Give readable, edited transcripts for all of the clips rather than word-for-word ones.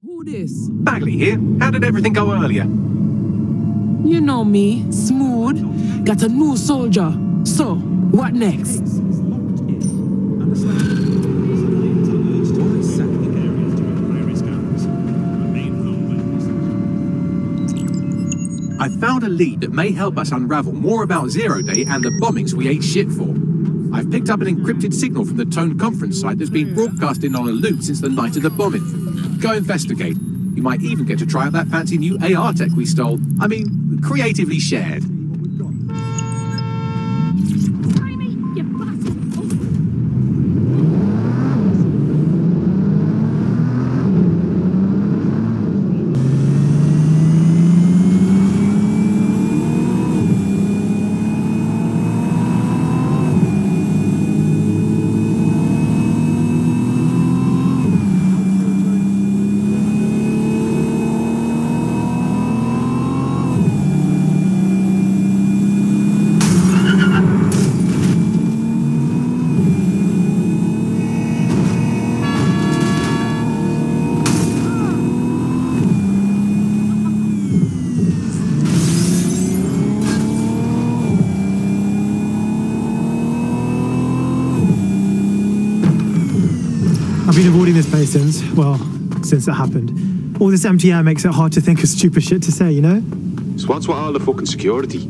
Who this? Bagley here. How did everything go earlier? You know me, smooth. Got a new soldier. So, what next? I found a lead that may help us unravel more about Zero Day and the bombings we ate shit for. I've picked up an encrypted signal from the Tone conference site that's been broadcasting on a loop since the night of the bombing. Go investigate. You might even get to try out that fancy new AR tech we stole. I mean, creatively shared. I've been avoiding this place since it happened. All this empty air makes it hard to think of stupid shit to say, you know? So what's with all the fucking security?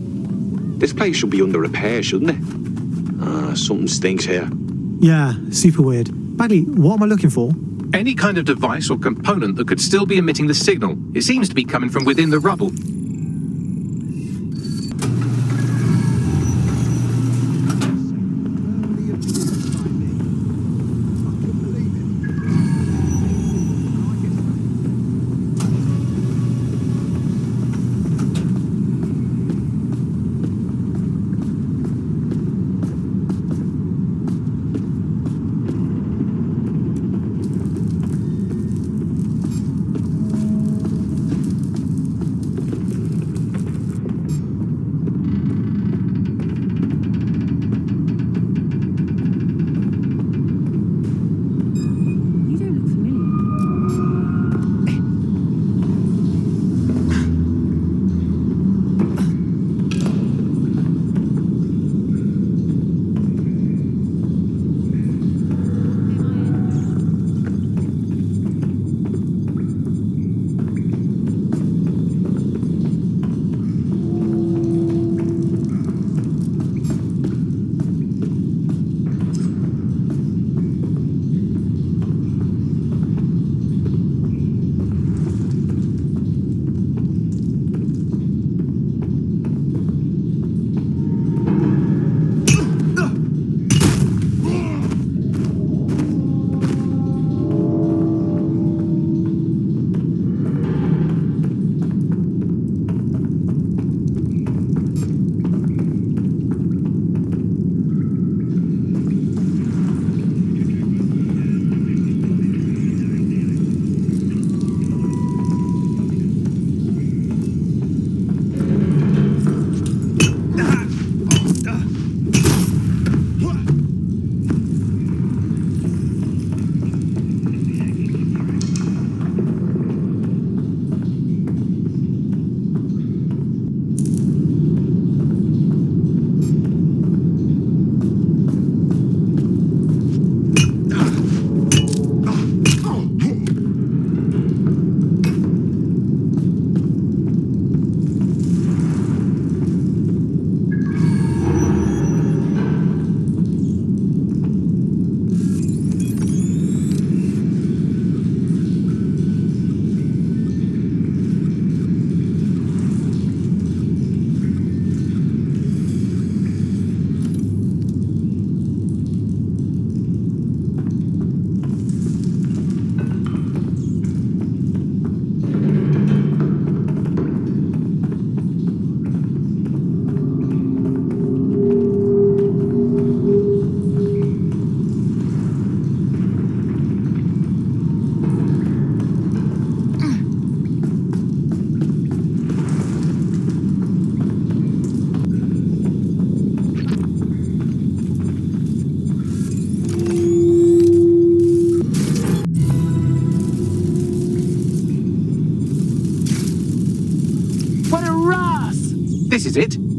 This place should be under repair, shouldn't it? Something stinks here. Yeah, super weird. Bagley, what am I looking for? Any kind of device or component that could still be emitting the signal. It seems to be coming from within the rubble.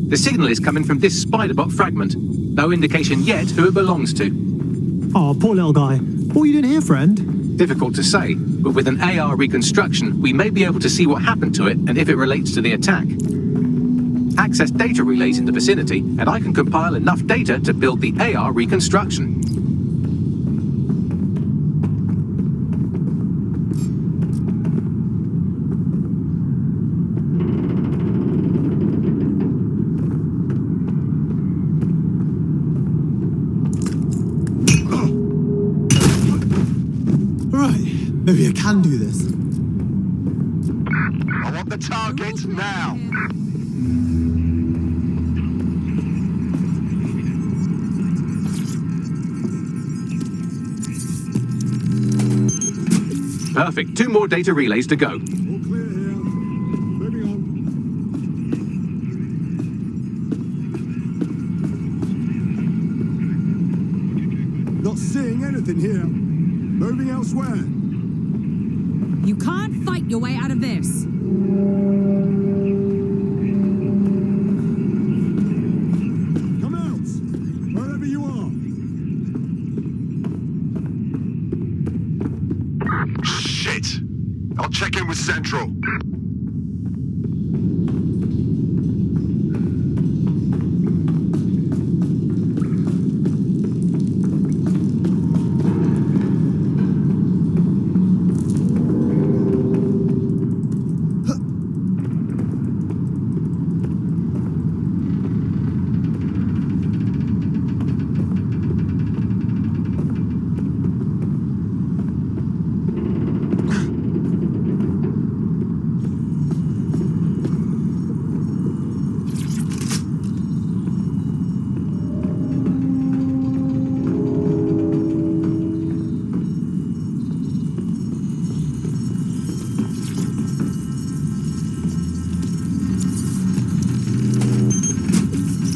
The signal is coming from this spider-bot fragment. No indication yet who it belongs to. Oh, poor little guy. What are you doing here, friend? Difficult to say, but with an AR reconstruction, we may be able to see what happened to it and if it relates to the attack. Access data relays in the vicinity, and I can compile enough data to build the AR reconstruction. Maybe I can do this. I want the target now. Perfect. 2 more data relays to go. All clear here. Moving on. Not seeing anything here. Moving elsewhere. You can't fight your way out of this. Come out, wherever you are. Shit! I'll check in with Central.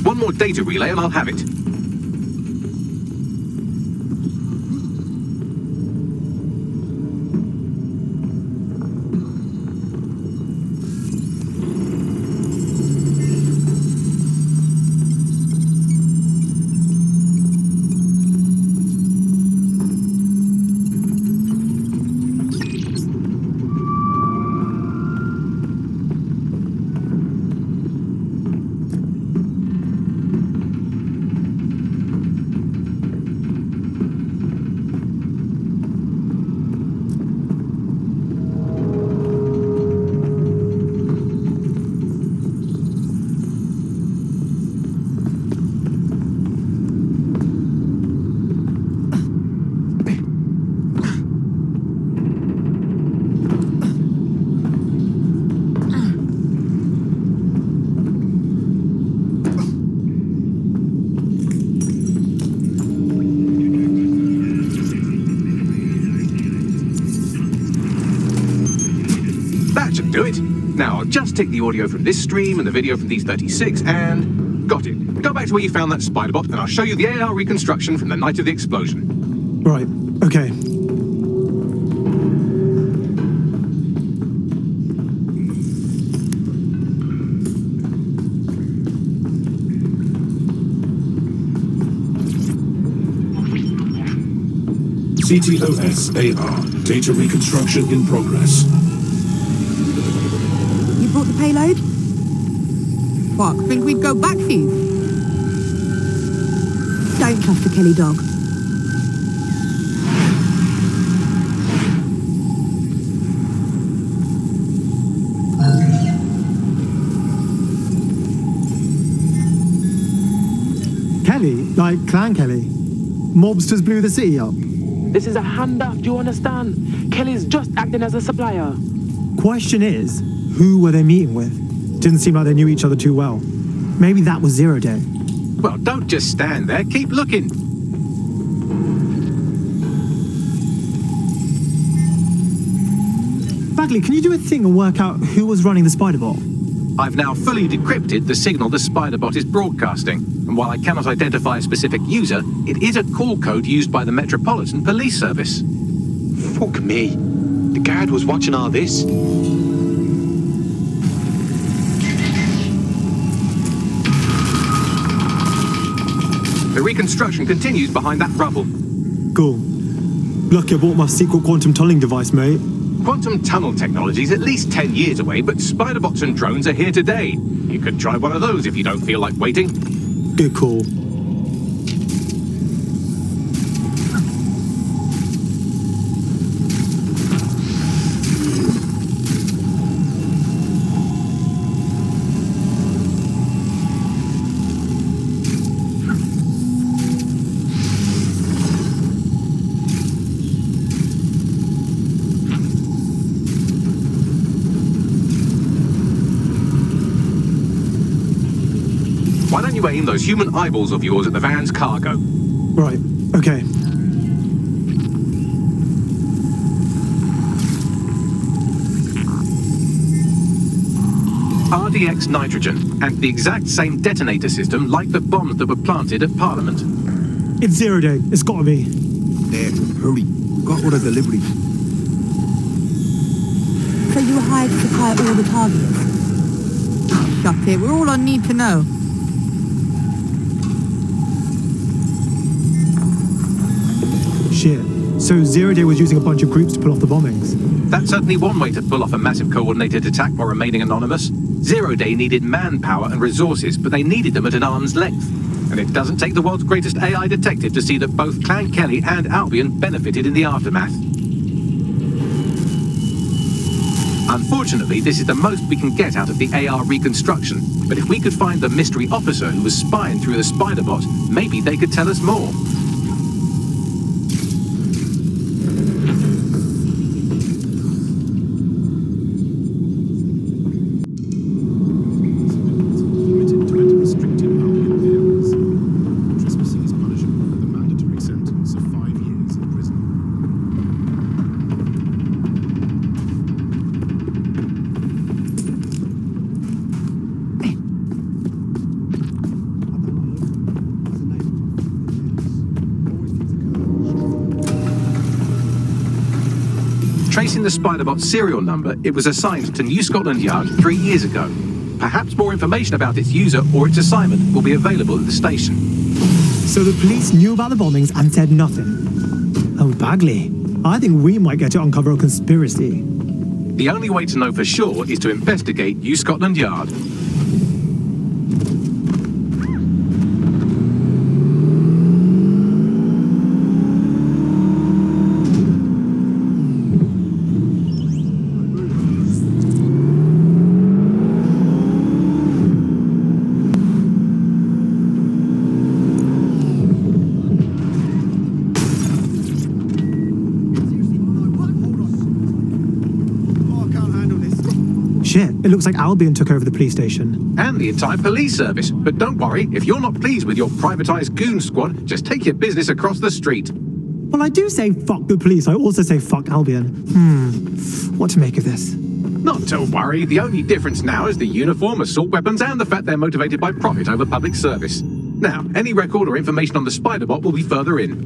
One more data relay and I'll have it. That should do it. Now, I'll just take the audio from this stream and the video from these 36 and... got it. Go back to where you found that spider bot and I'll show you the AR reconstruction from the night of the explosion. Right, okay. CTOS AR. Data reconstruction in progress. You brought the payload? Fuck, think we'd go back for you? Don't trust the Kelly dog. Kelly? Like Clan Kelly? Mobsters blew the city up. This is a handoff, do you understand? Kelly's just acting as a supplier. Question is, who were they meeting with? Didn't seem like they knew each other too well. Maybe that was Zero Day. Well, don't just stand there. Keep looking. Bagley, can you do a thing and work out who was running the spider bot? I've now fully decrypted the signal the spider bot is broadcasting. And while I cannot identify a specific user, it is a call code used by the Metropolitan Police Service. Fuck me. The guard was watching all this. The reconstruction continues behind that rubble. Cool. Lucky I bought my secret quantum tunneling device, mate. Quantum tunnel technology is at least 10 years away, but spider-bots and drones are here today. You could try one of those if you don't feel like waiting. Good call. Why don't you aim those human eyeballs of yours at the van's cargo? Right, okay. RDX nitrogen, and the exact same detonator system like the bombs that were planted at Parliament. It's 0 day. It's gotta be. There, hurry. Got what a delivery. So you hired to supply all the targets? Shut it, we're all on need to know. Shit. So 0 day was using a bunch of groups to pull off the bombings. That's certainly one way to pull off a massive coordinated attack while remaining anonymous. 0 day needed manpower and resources, but they needed them at an arm's length. And it doesn't take the world's greatest AI detective to see that both Clan Kelly and Albion benefited in the aftermath. Unfortunately, this is the most we can get out of the AR reconstruction, but if we could find the mystery officer who was spying through the spider bot, maybe they could tell us more. Tracing the Spiderbot's serial number, it was assigned to New Scotland Yard 3 years ago. Perhaps more information about its user or its assignment will be available at the station. So the police knew about the bombings and said nothing. Oh, Bagley. I think we might get to uncover a conspiracy. The only way to know for sure is to investigate New Scotland Yard. Shit, it looks like Albion took over the police station. And the entire police service. But don't worry, if you're not pleased with your privatized goon squad, just take your business across the street. Well, I do say fuck the police. I also say fuck Albion. What to make of this? Not to worry, the only difference now is the uniform, assault weapons, and the fact they're motivated by profit over public service. Now, any record or information on the Spiderbot will be further in.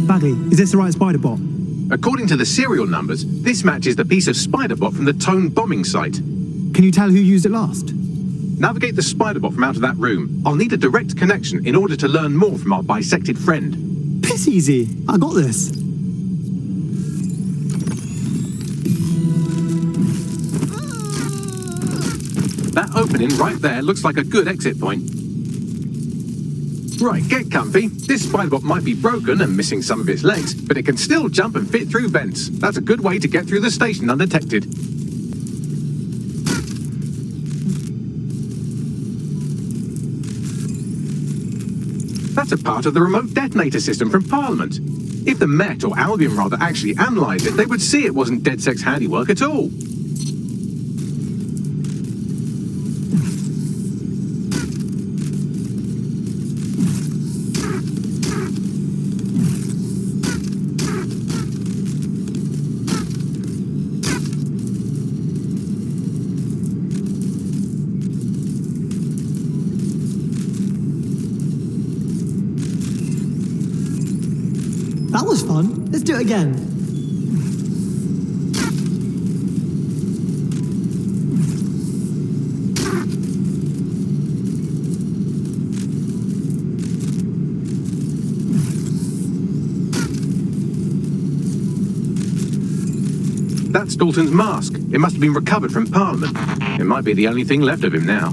Bagley, is this the right Spiderbot? According to the serial numbers, this matches the piece of Spiderbot from the Tone bombing site. Can you tell who used it last? Navigate the Spiderbot from out of that room. I'll need a direct connection in order to learn more from our bisected friend. Piss easy. I got this. That opening right there looks like a good exit point. Right, get comfy. This Spiderbot might be broken and missing some of its legs, but it can still jump and fit through vents. That's a good way to get through the station undetected. That's a part of the remote detonator system from Parliament. If the Met, or Albion rather, actually analysed it, they would see it wasn't DedSec's handiwork at all. do it again. That's Dalton's mask. It must have been recovered from Parliament. It might be the only thing left of him now.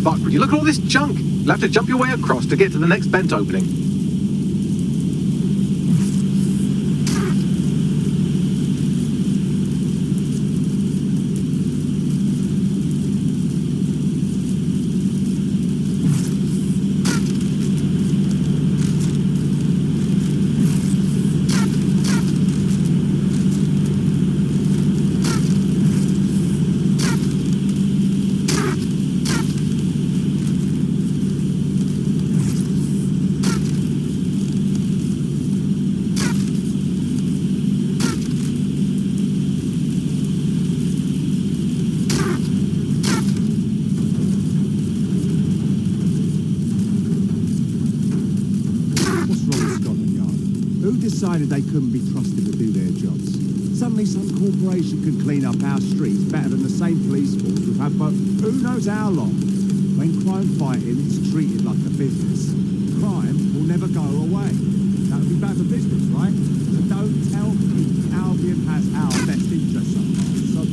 Would you look at all this junk? You'll have to jump your way across to get to the next vent opening. Decided they couldn't be trusted to do their jobs. Suddenly some corporation could clean up our streets better than the same police force we've had for who knows how long. When crime fighting is treated like a business, crime will never go away. That would be bad for business, right? So don't tell me Albion has our best interests at heart.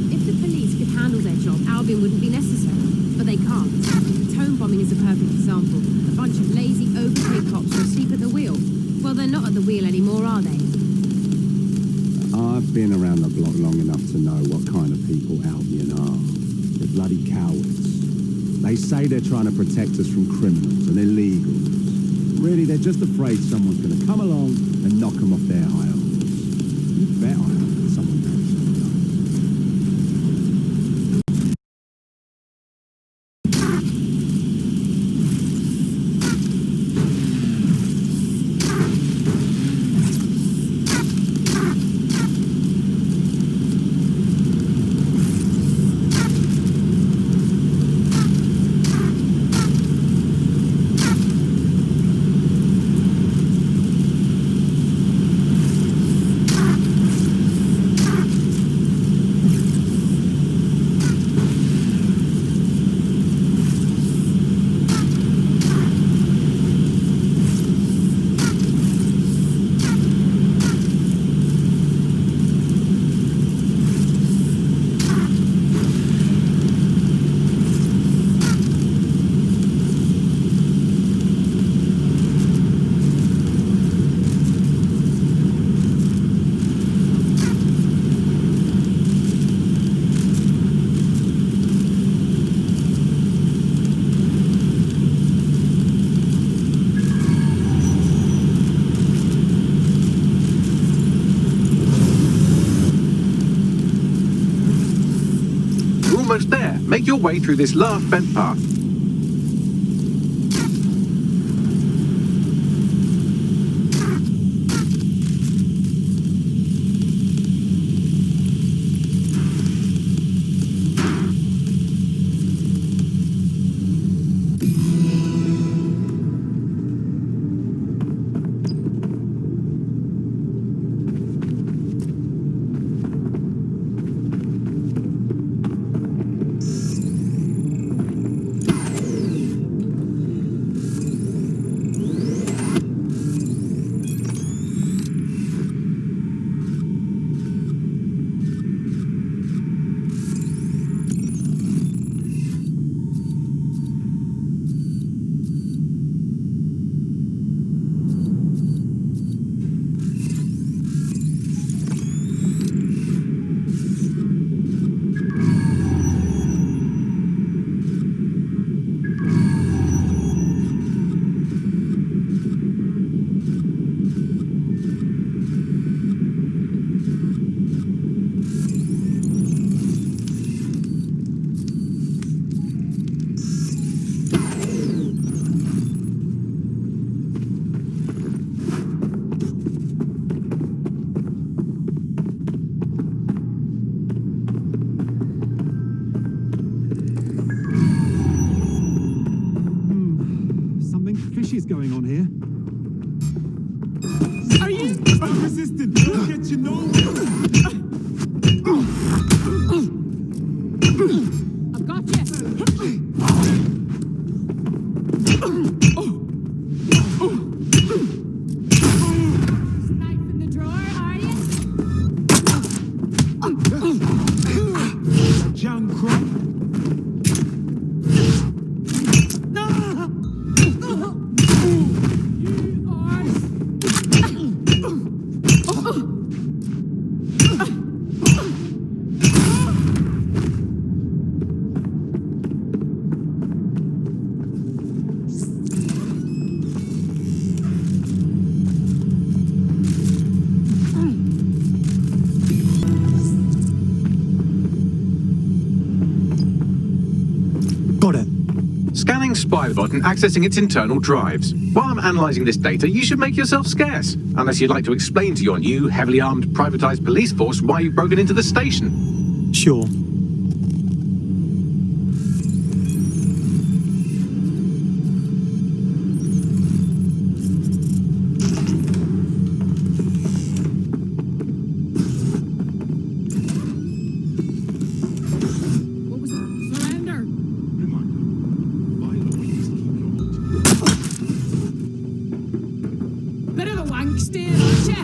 If the police could handle their job, Albion wouldn't be necessary. But they can't. The Tone bombing is a perfect example. A bunch of lazy, overpaid cops were asleep at the wheel. Well, they're not at the wheel anymore, are they? I've been around the block long enough to know what kind of people Albion are. They're bloody cowards. They say they're trying to protect us from criminals and illegals. Really, they're just afraid someone's going to come along and knock them off their high horse. You bet I hope that someone knows. your way through this large bent path. Is going on here? Are you? I'm resistant. Don't get you nowhere. I've got you. Knife in the drawer, are you? Junk crop. Got it. Scanning SpiderBot and accessing its internal drives. While I'm analysing this data, you should make yourself scarce. Unless you'd like to explain to your new, heavily armed, privatised police force why you've broken into the station. Sure. What was it? Surrender! Bit of a wank stare, aren't you?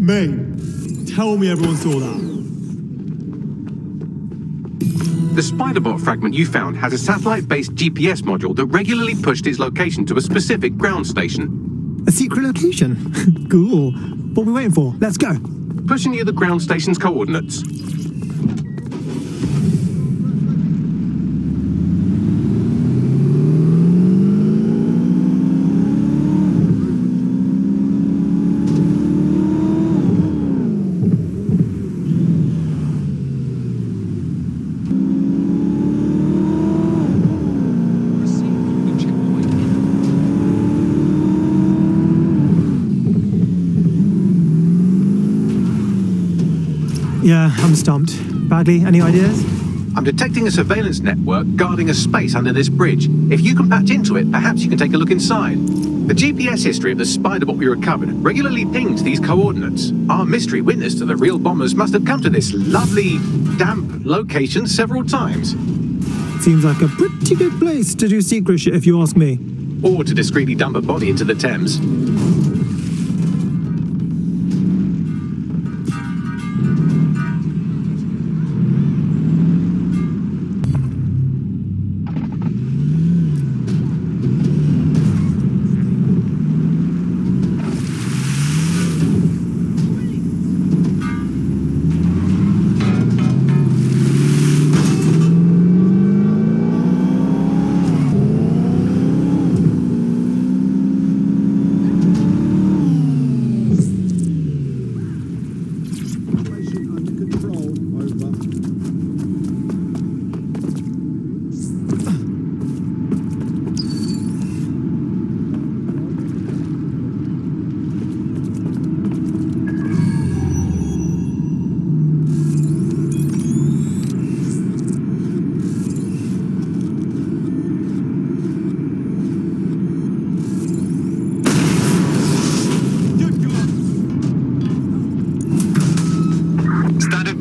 Mate, tell me everyone saw that. The SpiderBot fragment you found has a satellite-based GPS module that regularly pushed its location to a specific ground station. A secret location? Cool. What are we waiting for? Let's go. Pushing you the ground station's coordinates. Yeah, I'm stumped. Bagley, any ideas? I'm detecting a surveillance network guarding a space under this bridge. If you can patch into it, perhaps you can take a look inside. The GPS history of the SpiderBot we recovered regularly pings these coordinates. Our mystery witness to the real bombers must have come to this lovely, damp location several times. Seems like a pretty good place to do secret shit if you ask me. Or to discreetly dump a body into the Thames.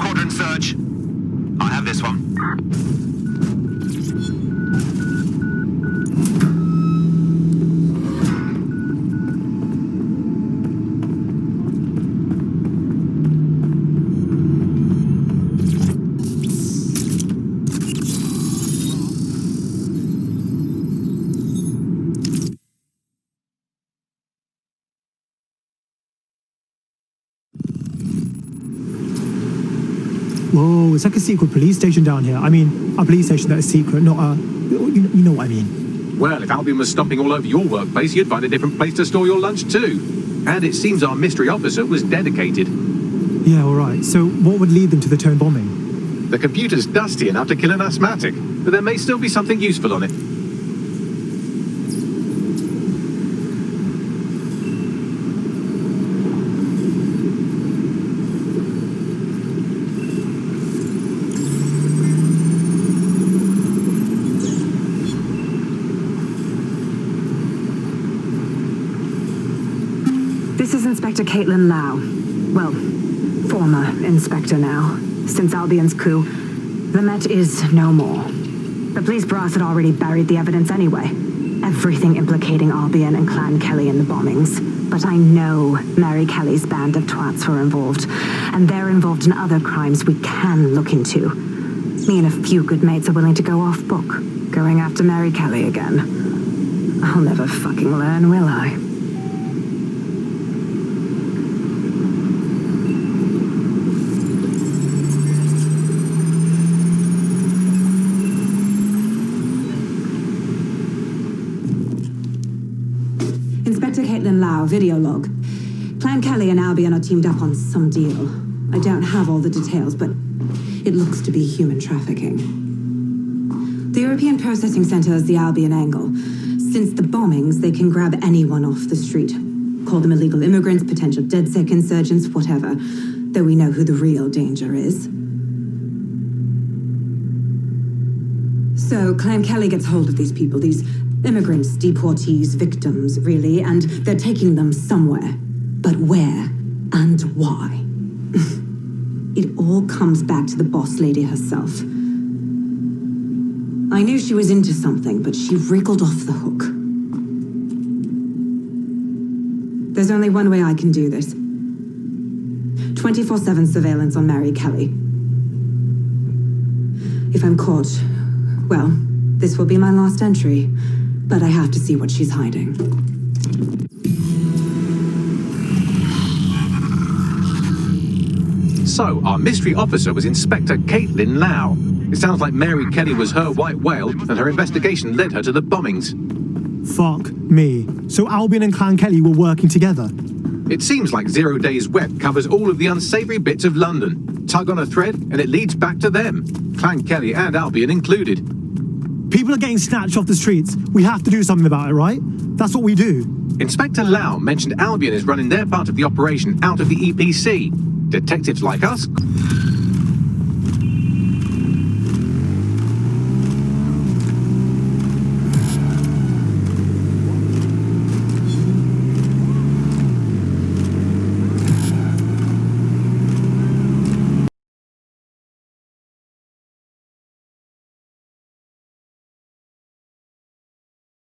quadrant search. I have this one. Whoa, it's like a secret police station down here. I mean, a police station that is secret, not a... You know what I mean. Well, if Albion was stomping all over your workplace, you'd find a different place to store your lunch too. And it seems our mystery officer was dedicated. Yeah, all right. So what would lead them to the Tone bombing? The computer's dusty enough to kill an asthmatic, but there may still be something useful on it. This is Inspector Caitlin Lau. Well, former inspector now. Since Albion's coup, the Met is no more. The police brass had already buried the evidence anyway. Everything implicating Albion and Clan Kelly in the bombings. But I know Mary Kelly's band of twats were involved, and they're involved in other crimes we can look into. Me and a few good mates are willing to go off book, going after Mary Kelly again. I'll never fucking learn, will I? Inspector Caitlin Lau, video log. Clan Kelly and Albion are teamed up on some deal. I don't have all the details, but it looks to be human trafficking. The European Processing Center is the Albion angle. Since the bombings, they can grab anyone off the street. Call them illegal immigrants, potential DedSec insurgents, whatever. Though we know who the real danger is. So Clan Kelly gets hold of these people, these immigrants, deportees, victims, really, and they're taking them somewhere. But where and why? It all comes back to the boss lady herself. I knew she was into something, but she wriggled off the hook. There's only one way I can do this. 24/7 surveillance on Mary Kelly. If I'm caught, well, this will be my last entry. But I have to see what she's hiding. So, our mystery officer was Inspector Caitlin Lau. It sounds like Mary Kelly was her white whale, and her investigation led her to the bombings. Fuck me. So Albion and Clan Kelly were working together? It seems like Zero Day's web covers all of the unsavory bits of London. Tug on a thread, and it leads back to them. Clan Kelly and Albion included. People are getting snatched off the streets. We have to do something about it, right? That's what we do. Inspector Lau mentioned Albion is running their part of the operation out of the EPC. Detectives like us